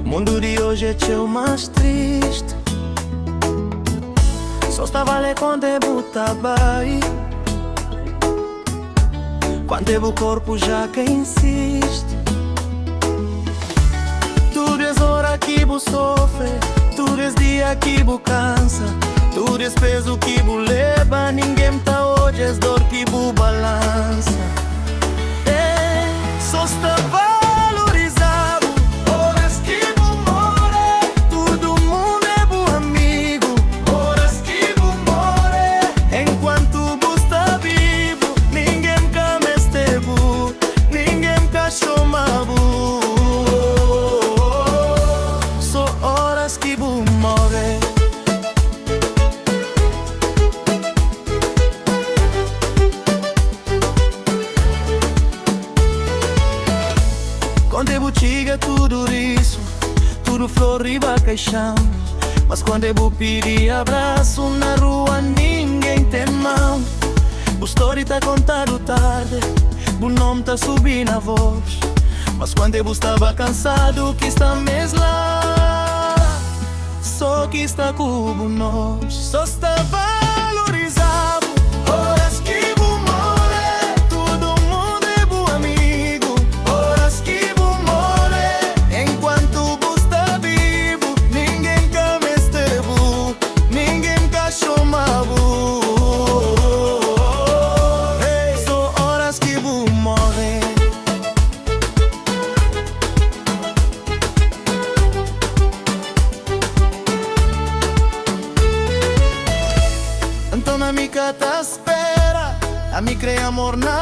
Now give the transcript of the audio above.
Mundo de hoje é teu mais triste. Só está vale quando é buta bai. Quando é o corpo já que insiste. Tudo é hora que bu sofre, tudo é dia que bu cansa, tudo é peso que bu leva. Ninguém tá hoje, é dor que bu balança. Só está valorizado horas que bu more. Todo mundo é bu amigo horas que bu more. Enquanto bu está vivo, ninguém cá meste bu, ninguém cá chama bu. Só horas que bu more. Quando é buchiga tudo isso, tudo flor riba caixão. Mas quando é bu pedir abraço na rua ninguém tem mão. Bu story tá contado tarde, bu nome tá subindo a voz. Mas quando é bu estava cansado que está mesmo lá. Só que está com bu nós, só está valorizado horas que bu more. Todo mundo é bu amigo horas que bu more. Enquanto bu está vivo, ninguém cá meste bu, ninguém cá chama bu. Só horas que bu morre. Então a mica tá espera, a mi crea amor na